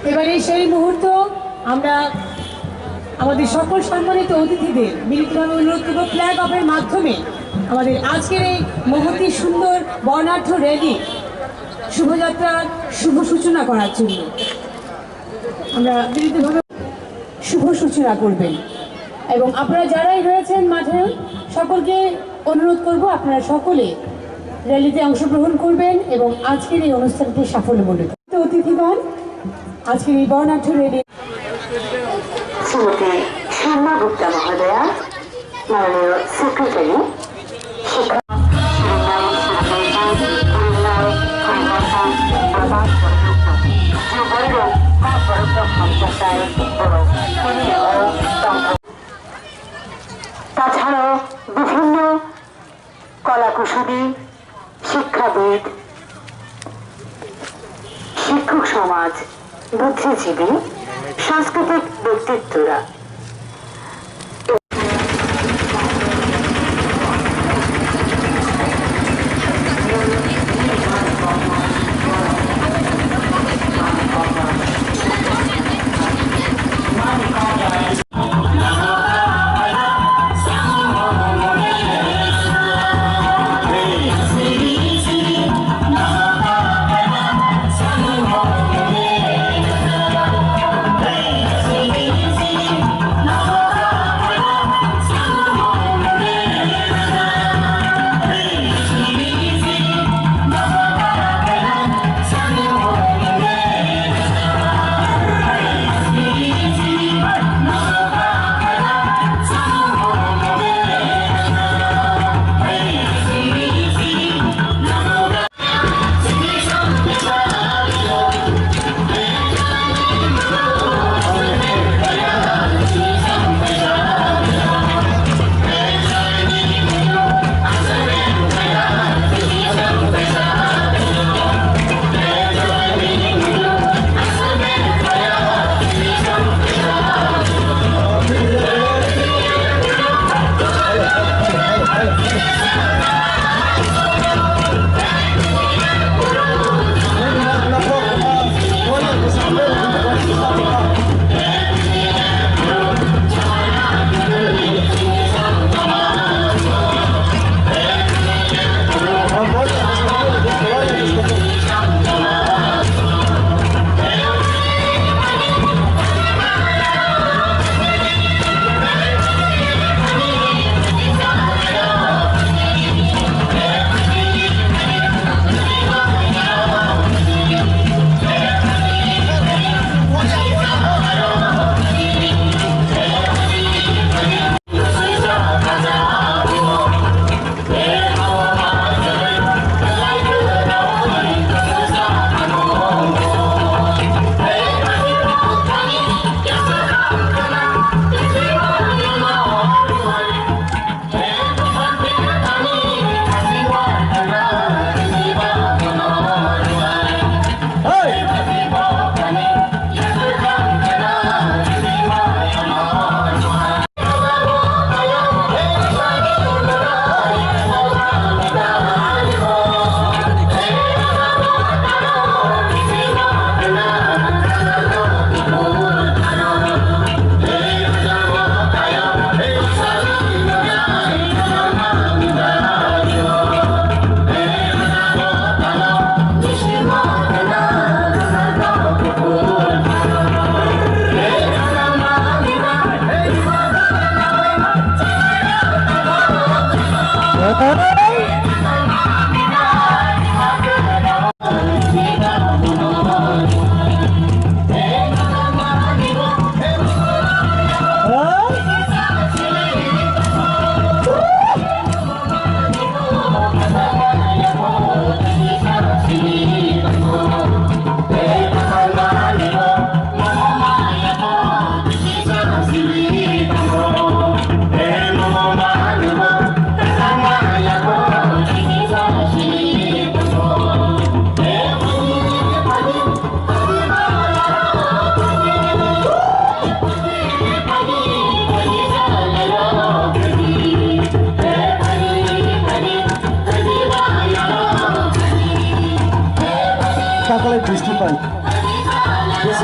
এবারে সেই মুহূর্ত আমরা আমাদের সকল সম্মানিত অতিথিদের মিলিতভাবে অনুরোধ করব ফ্ল্যাগ অফের মাধ্যমে আমাদের আজকের এই মহতী সুন্দর বর্ণাঢ্য র্যালি শুভযাত্রার শুভ সূচনা করার জন্য আমরা মিলিতভাবে শুভ সূচনা করবেন। এবং আপনারা যারাই রয়েছেন মাঠে সকলকে অনুরোধ করব আপনারা সকলে র্যালিতে অংশগ্রহণ করবেন এবং আজকের এই অনুষ্ঠানকে সাফল্যমণ্ডিত অতিথিগণ আজকের এই বর্ণাঢ্য র্যালি শ্রীমতী শর্মা গুপ্তা মহোদয়া, মাননীয় সেক্রেটারি তাছাড়াও বিভিন্ন কলাকুশলী, শিক্ষাবিদ, শিক্ষক সমাজ, বুদ্ধিজীবী, সাংস্কৃতিক ব্যক্তিত্বরা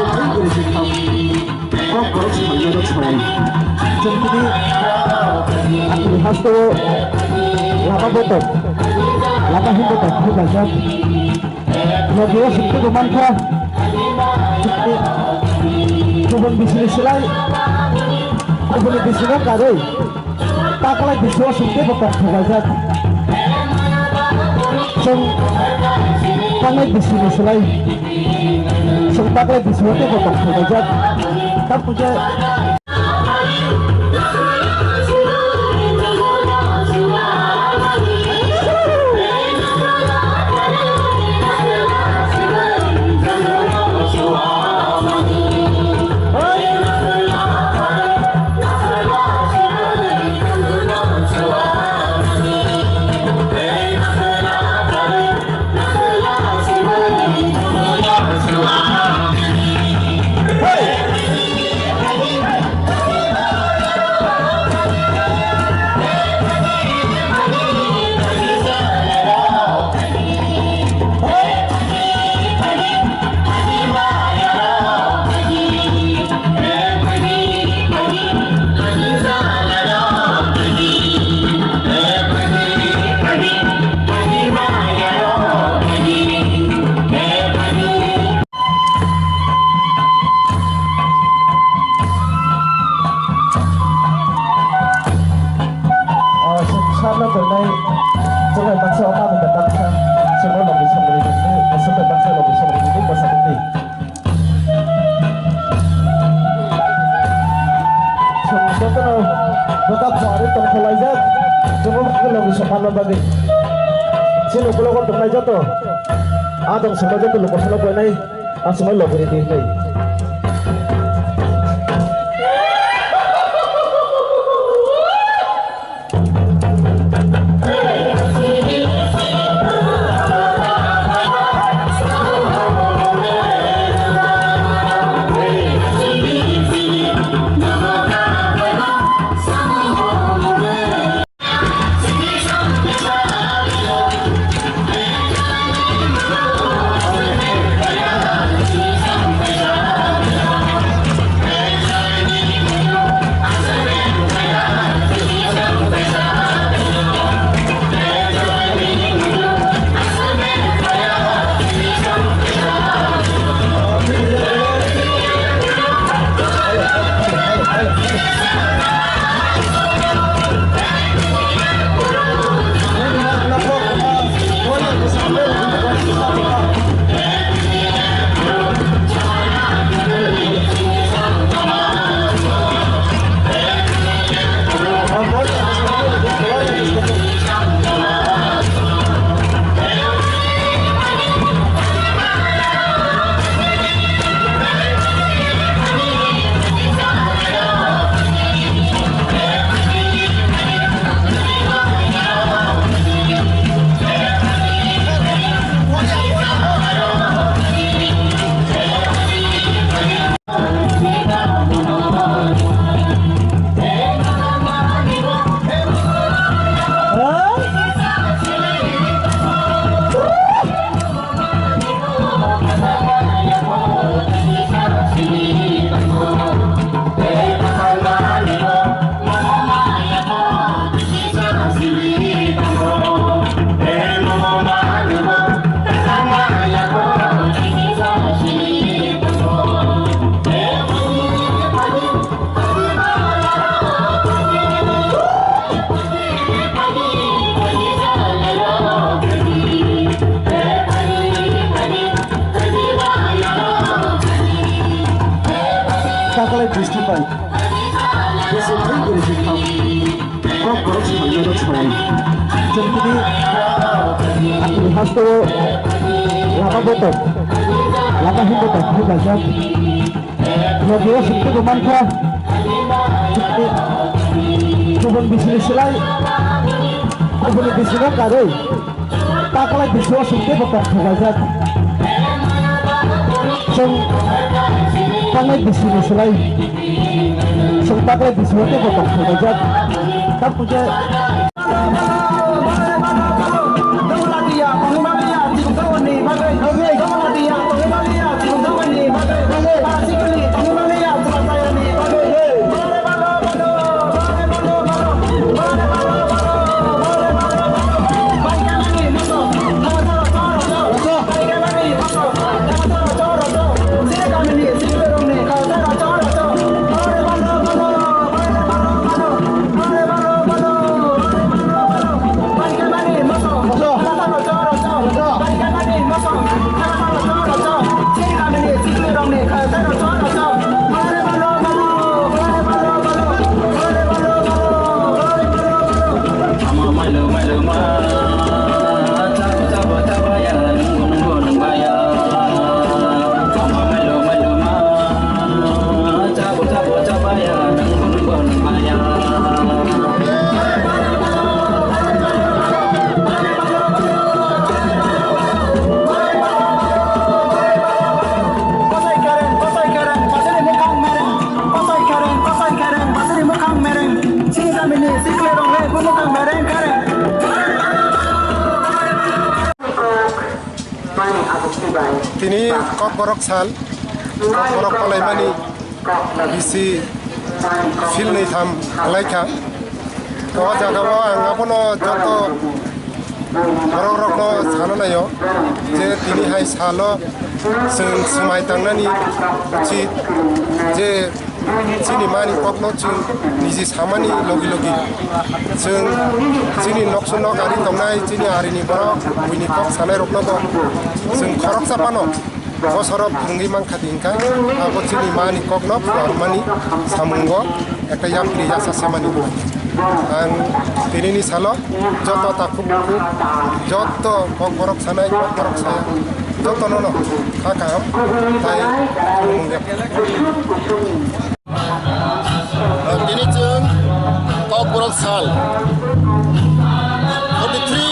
세상을 지켜 거꾸로 전면으로 쳐요. 정신이 앞으로 하도 라바보다 라바 힘보다 그 가자. 여기에 숙제도 많다. 두번 비즈니스라이 두번 비즈니스 가래. 딱ላይ 비즈니스 숙제부터 그 가자. 좀 딱ላይ 비즈니스라이 좀 딱ላይ 비즈니스부터 그 가자. 딱 보자. Sana tunay tunay bangsa apa mendatangkan semua lagi sama ini semua bangsa lagi sama ini bahasa ini. Sebenarnya betapa hari terkulai jat, semua kita lagi sama lagi. Sini kalau kau terkulai jat tu, ada semua jat tu lupa sana boleh naik, semua lagi ini naik. Taklah distribusi, sesuatu yang kita kokoh semuanya tercoy. Jadi aku hasto lababoto, laba himboto kita baca. Lagi sekali bermanfa. Tuhan bisnis lain, tuhan bisnis kare. Taklah bisnis sekali bermanfaat. Taklah bisnis lain, taklah bisnis itu bermanfaat. Tak punya. Dia, তিনি cock বরক সাল cock বরক কলাইমানি BC field थाम लाइखा तो जगह आंगाबनो जत बरक रकनो सानो नायो जे तिनी हाय सालो जों समाय थांनानि उचित जे जोंनि मानि ककनो जों निजे सामानि लगी लगी जों जोंनि नक्सुन गारि दंनाय जोंनि हारिनि बरक बयनि कक सानाय रकनो जों खरक सापानो बसरफ भुंगी मांखादि इंखा आबो जोंनि मानि ककनो मानि सामुंगो একটা यात्री जासासे मानि आं दिनैनि सालो जत ताखु जत कक बरक सानाय कक बरक साया जत नन खाकाम ताय दिनै जों कक बरक साल 43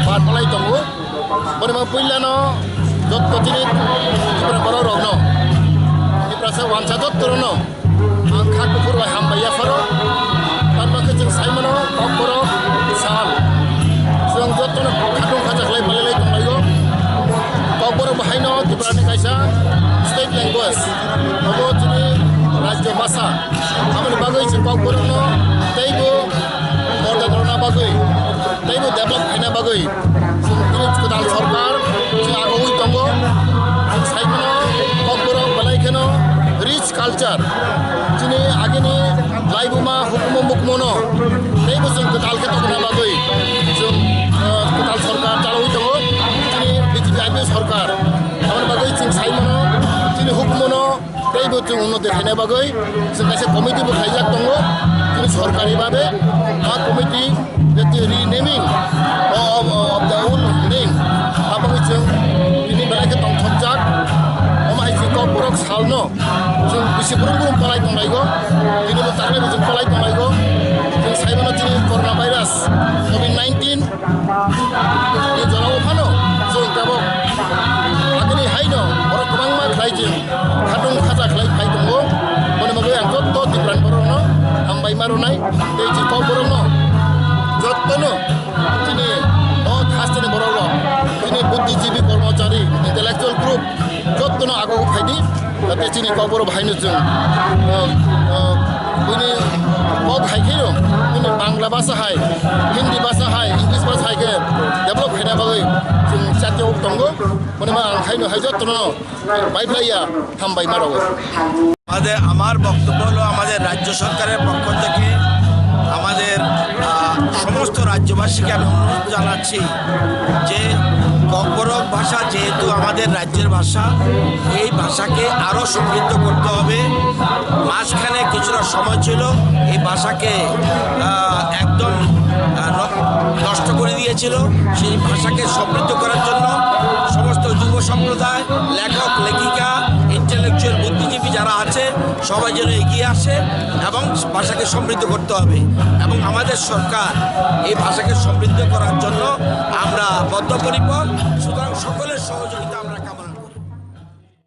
बारलाय दङ बोरमा पहिलानो जत जिनिस इब्रा बरक रगनो इब्रासे वानसा जत तरनो आं खाकुफोर हामबाया फरो तारमाखो जों साइमनो कक बरक साल जों जतनो खादुं खाजाखलाय बालाय दंलायो कक बरक बाहायनो दिब्रानि कायसा स्टेट लैंग्वेज अबो जोंनि राज्य भाषा आमनि बागै जों कक बरकनो दैबो मर्दादरना बागै दैबो डेभलप खायना बागै जों दिनै गोदान सरकार जों आगोवै दङ जों साइमनो कक बरक बालायखनो रिच कालचार जोंनि आगेनि लाइबुमा हुकुम मुकमनो दैबो जों गोदालखे दंना बागै जों गोदाल सरकार चालुयै दङ जोंनि बिजेपि आइपि सरकार आमनि बागै जों साइमनो जोंनि हुकुमनो दैबो जों उन्नति खायना बागै जों खायसे कमिटिबो खायजाक दङ जोंनि सरकारि भाबे आ committee that the renaming of the old name abang जों ini balai tong thokjak omai ji kok borok salno जों bisi burung palai tonglaigo ini mo tarle जों palai tonglaigo जों saibano jini corona virus covid-19 ni jorao phano जों gabo agini haino borok gobang ma khlai जों khadung khaja khlai phai dongo mone mabai ang to dibran borokno hambai marunai dei ji kok borokno जत्तनो दिनै खास्तानि बरक दिनै बुद्धिजीवी कर्मचारी intellectual group जत्तनो आगो फायदि जाहाथे जोंनि कक बरक बाहायनो जों दिनै कक हायखेयो दिनै बांला भाषा हाय हिन्दी भाषा हाय इंग्लिश भाषा हायखे डेभलप खायना बागै जों जातियाव दङ माने मा आंखायनो हाय जत्तनो বাইফলাইয়া হামবাই মারাও আমার বক্তব্য হলো আমাদের রাজ্য সরকারের পক্ষ থেকে আমাদের সমস্ত রাজ্যবাসীকে আমি অনুরোধ জানাচ্ছি যে কক বরক ভাষা যেহেতু আমাদের রাজ্যের ভাষা এই ভাষাকে আরও সমৃদ্ধ করতে হবে মাঝখানে কিছুটা সময় ছিল এই ভাষাকে একদম নষ্ট করে দিয়েছিল সেই ভাষাকে সমৃদ্ধ করার জন্য সমস্ত যুব সম্প্রদায় লেখক লেখিকা ইন্টেলেকচুয়াল বুদ্ধিজীবী যারা আছে সবাই যেন এগিয়ে আসে এবং ভাষাকে সমৃদ্ধ করতে হবে এবং আমাদের সরকার এই ভাষাকে সমৃদ্ধ করার জন্য আমরা বদ্ধপরিকর সুতরাং সকলের সহযোগিতা